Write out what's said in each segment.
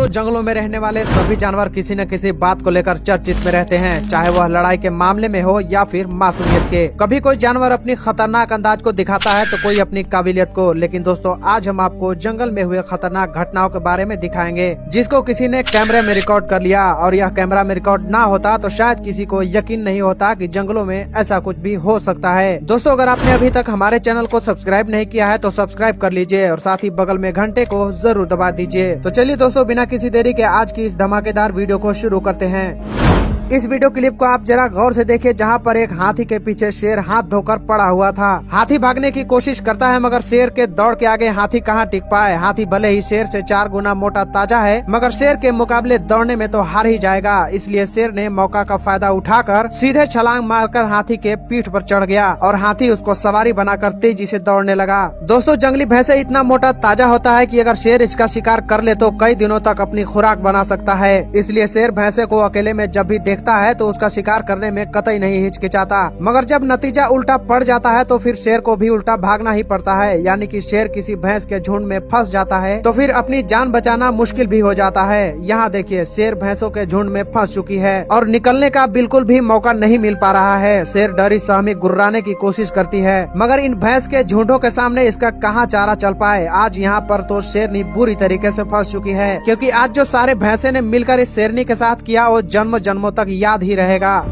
दोस्तों जंगलों में रहने वाले सभी जानवर किसी न किसी बात को लेकर चर्चित में रहते हैं, चाहे वह लड़ाई के मामले में हो या फिर मासूमियत के। कभी कोई जानवर अपनी खतरनाक अंदाज को दिखाता है तो कोई अपनी काबिलियत को। लेकिन दोस्तों आज हम आपको जंगल में हुए खतरनाक घटनाओं के बारे में दिखाएंगे जिसको किसी ने कैमरे में रिकॉर्ड कर लिया, और यह कैमरा में रिकॉर्ड ना होता तो शायद किसी को यकीन नहीं होता कि जंगलों में ऐसा कुछ भी हो सकता है। दोस्तों अगर आपने अभी तक हमारे चैनल को सब्सक्राइब नहीं किया है तो सब्सक्राइब कर लीजिए और साथ ही बगल में घंटे को जरूर दबा दीजिए। तो चलिए दोस्तों बिना किसी देरी के आज की इस धमाकेदार वीडियो को शुरू करते हैं। इस वीडियो क्लिप को आप जरा गौर से देखिए, जहां पर एक हाथी के पीछे शेर हाथ धोकर पड़ा हुआ था। हाथी भागने की कोशिश करता है मगर शेर के दौड़ के आगे हाथी कहां टिक पाए। हाथी भले ही शेर से 4 गुना मोटा ताजा है मगर शेर के मुकाबले दौड़ने में तो हार ही जाएगा। इसलिए शेर ने मौका का फायदा उठाकर सीधे छलांग मारकर हाथी के पीठ पर चढ़ गया और हाथी उसको सवारी बनाकर तेजी से दौड़ने लगा। दोस्तों जंगली भैंसे इतना मोटा ताजा होता है कि अगर शेर इसका शिकार कर ले तो कई दिनों तक अपनी खुराक बना सकता है। इसलिए शेर भैंसे को अकेले में जब भी देखता है तो उसका शिकार करने में कतई नहीं हिचकिचाता। मगर जब नतीजा उल्टा पड़ जाता है तो फिर शेर को भी उल्टा भागना ही पड़ता है, यानी कि शेर किसी भैंस के झुंड में फंस जाता है तो फिर अपनी जान बचाना मुश्किल भी हो जाता है। यहाँ देखिए शेर भैंसों के झुंड में फंस चुकी है और निकलने का बिल्कुल भी मौका नहीं मिल पा रहा है। शेर डरी सहमी गुर्राने की कोशिश करती है मगर इन भैंस के झुंडों के सामने इसका कहाँ चारा चल पाए। आज यहाँ पर तो शेरनी बुरी तरीके से फंस चुकी है, क्योंकि आज जो सारे भैंसे ने मिलकर इस शेरनी के साथ किया वो जन्म जन्मों तक याद ही रहेगा।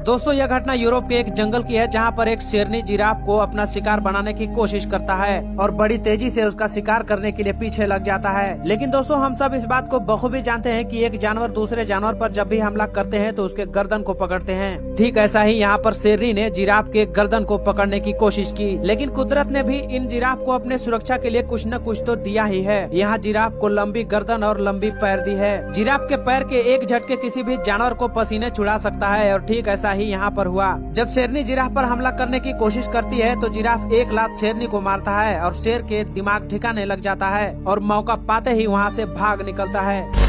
दोस्तों यह घटना यूरोप के एक जंगल की है, जहां पर एक शेरनी जिराफ को अपना शिकार बनाने की कोशिश करता है और बड़ी तेजी से उसका शिकार करने के लिए पीछे लग जाता है। लेकिन दोस्तों हम सब इस बात को बखूबी जानते हैं कि एक जानवर दूसरे जानवर पर जब भी हमला करते हैं तो उसके गर्दन को पकड़ते हैं। ठीक ऐसा ही यहाँ पर शेरनी ने जिराफ के गर्दन को पकड़ने की कोशिश की, लेकिन कुदरत ने भी इन जिराफ को अपने सुरक्षा के लिए कुछ न कुछ तो दिया ही है। यहाँ जिराफ को लंबी गर्दन और लंबी पैर दी है। जिराफ के पैर के एक झटके किसी भी जानवर को पसीने छुड़ा सकता है और ठीक ऐसा ही यहाँ पर हुआ। जब शेरनी जिराफ पर हमला करने की कोशिश करती है तो जिराफ एक लात शेरनी को मारता है और शेर के दिमाग ठिकाने लग जाता है और मौका पाते ही वहाँ से भाग निकलता है।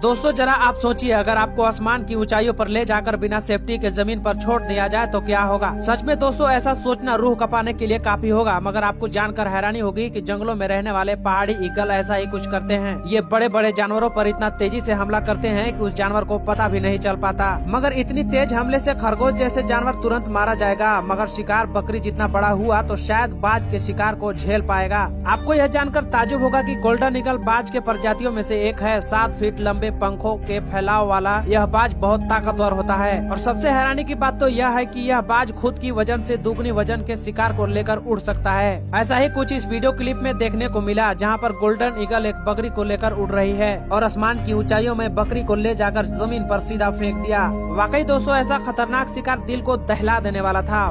दोस्तों जरा आप सोचिए, अगर आपको आसमान की ऊंचाइयों पर ले जाकर बिना सेफ्टी के जमीन पर छोड़ दिया जाए तो क्या होगा। सच में दोस्तों ऐसा सोचना रूह कपाने के लिए काफी होगा। मगर आपको जानकर हैरानी होगी कि जंगलों में रहने वाले पहाड़ी ईगल ऐसा ही कुछ करते हैं। ये बड़े बड़े जानवरों पर इतना तेजी से हमला करते हैं कि उस जानवर को पता भी नहीं चल पाता। मगर इतनी तेज हमले से खरगोश जैसे जानवर तुरंत मारा जाएगा, मगर शिकार बकरी जितना बड़ा हुआ तो शायद बाज के शिकार को झेल पाएगा। आपको यह जानकर ताजुब होगा कि गोल्डन ईगल बाज के प्रजातियों में से एक है। 7 फीट लंबे पंखों के फैलाव वाला यह बाज बहुत ताकतवर होता है और सबसे हैरानी की बात तो यह है कि यह बाज खुद की वजन से दुगनी वजन के शिकार को लेकर उड़ सकता है। ऐसा ही कुछ इस वीडियो क्लिप में देखने को मिला, जहां पर गोल्डन ईगल एक बकरी को लेकर उड़ रही है और आसमान की ऊंचाइयों में बकरी को ले जाकर जमीन पर सीधा फेंक दिया। वाकई दोस्तों ऐसा खतरनाक शिकार दिल को दहला देने वाला था।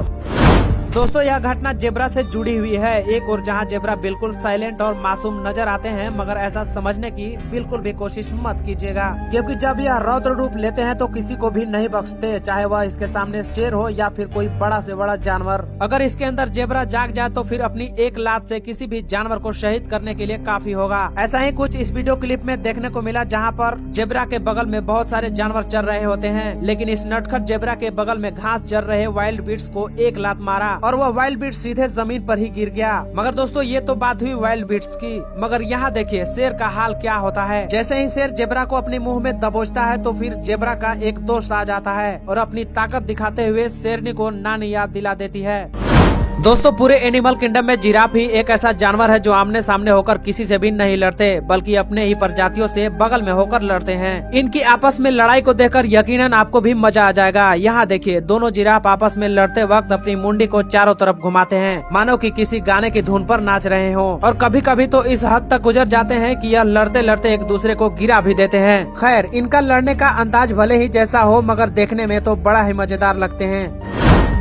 दोस्तों यह घटना जेब्रा से जुड़ी हुई है। एक और जहां जेब्रा बिल्कुल साइलेंट और मासूम नजर आते हैं, मगर ऐसा समझने की बिल्कुल भी कोशिश मत कीजिएगा, क्योंकि जब यह रौद्र रूप लेते हैं तो किसी को भी नहीं बख्शते, चाहे वह इसके सामने शेर हो या फिर कोई बड़ा से बड़ा जानवर। अगर इसके अंदर जेब्रा जाग जाए तो फिर अपनी एक लात से किसी भी जानवर को शहीद करने के लिए काफी होगा। ऐसा ही कुछ इस वीडियो क्लिप में देखने को मिला, जहाँ पर जेब्रा के बगल में बहुत सारे जानवर चल रहे होते हैं, लेकिन इस नटखट जेब्रा के बगल में घास चर रहे वाइल्ड बीट्स को एक लात मारा और वह वाइल्ड बीट्स सीधे जमीन पर ही गिर गया। मगर दोस्तों ये तो बात हुई वाइल्ड बीट्स की, मगर यहाँ देखिए शेर का हाल क्या होता है। जैसे ही शेर जेब्रा को अपने मुंह में दबोचता है तो फिर जेब्रा का एक दोस्त आ जाता है और अपनी ताकत दिखाते हुए शेरनी को नानी याद दिला देती है। दोस्तों पूरे एनिमल किंगडम में जिराफ ही एक ऐसा जानवर है जो आमने सामने होकर किसी से भी नहीं लड़ते, बल्कि अपने ही प्रजातियों से बगल में होकर लड़ते हैं। इनकी आपस में लड़ाई को देखकर यकीनन आपको भी मजा आ जाएगा। यहाँ देखिए दोनों जिराफ आपस में लड़ते वक्त अपनी मुंडी को चारों तरफ घुमाते हैं, मानो कि किसी गाने की धुन पर नाच रहे हो, और कभी कभी तो इस हद तक गुजर जाते हैं कि यह लड़ते लड़ते एक दूसरे को गिरा भी देते हैं। खैर इनका लड़ने का अंदाज भले ही जैसा हो मगर देखने में तो बड़ा ही मजेदार लगते हैं।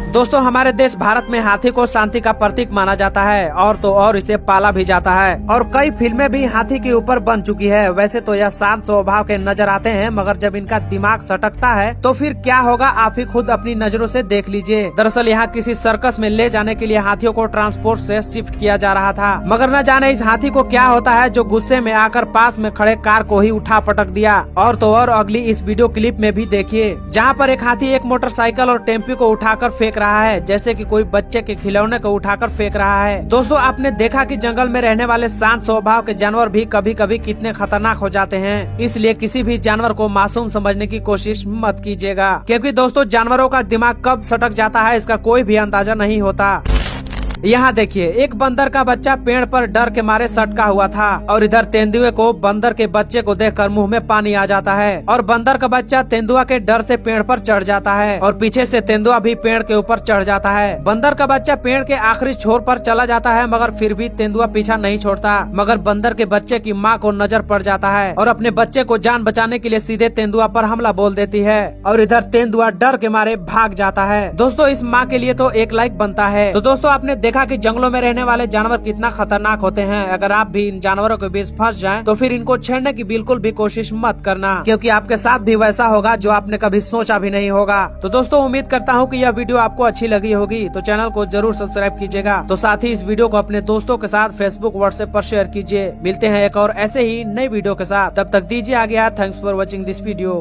दोस्तों हमारे देश भारत में हाथी को शांति का प्रतीक माना जाता है और तो और इसे पाला भी जाता है और कई फिल्में भी हाथी के ऊपर बन चुकी है। वैसे तो यह शांत स्वभाव के नजर आते हैं, मगर जब इनका दिमाग सटकता है तो फिर क्या होगा आप ही खुद अपनी नजरों से देख लीजिए। दरअसल यहाँ किसी सर्कस में ले जाने के लिए हाथियों को ट्रांसपोर्ट से शिफ्ट किया जा रहा था, मगर न जाने इस हाथी को क्या होता है जो गुस्से में आकर पास में खड़े कार को ही उठा पटक दिया। और तो और अगली इस वीडियो क्लिप में भी देखिए, जहाँ पर एक हाथी एक मोटरसाइकिल और टेम्पो को उठाकर फेंक रहा है, जैसे कि कोई बच्चे के खिलौने को उठाकर फेंक रहा है। दोस्तों आपने देखा कि जंगल में रहने वाले शांत स्वभाव के जानवर भी कभी कभी कितने खतरनाक हो जाते हैं, इसलिए किसी भी जानवर को मासूम समझने की कोशिश मत कीजिएगा, क्योंकि दोस्तों जानवरों का दिमाग कब सटक जाता है इसका कोई भी अंदाजा नहीं होता। यहाँ देखिए, एक बंदर का बच्चा पेड़ पर डर के मारे सटका हुआ था और इधर तेंदुए को बंदर के बच्चे को देखकर मुंह में पानी आ जाता है और बंदर का बच्चा तेंदुआ के डर से पेड़ पर चढ़ जाता है और पीछे से तेंदुआ भी पेड़ के ऊपर चढ़ जाता है। बंदर का बच्चा पेड़ के आखिरी छोर पर चला जाता है, मगर फिर भी तेंदुआ पीछा नहीं छोड़ता। मगर बंदर के बच्चे की माँ को नजर पड़ जाता है और अपने बच्चे को जान बचाने के लिए सीधे तेंदुआ पर हमला बोल देती है और इधर तेंदुआ डर के मारे भाग जाता है। दोस्तों इस माँ के लिए तो एक लाइक बनता है। तो दोस्तों आपने देखा कि जंगलों में रहने वाले जानवर कितना खतरनाक होते हैं। अगर आप भी इन जानवरों के बीच फंस जाएं, तो फिर इनको छेड़ने की बिल्कुल भी कोशिश मत करना, क्योंकि आपके साथ भी वैसा होगा जो आपने कभी सोचा भी नहीं होगा। तो दोस्तों उम्मीद करता हूँ कि यह वीडियो आपको अच्छी लगी होगी, तो चैनल को जरूर सब्सक्राइब कीजिएगा। तो साथ ही इस वीडियो को अपने दोस्तों के साथ फेसबुक व्हाट्सएप पर शेयर कीजिए। मिलते हैं एक और ऐसे ही नई वीडियो के साथ, तब तक दीजिए आज्ञा। Thanks for watching this video.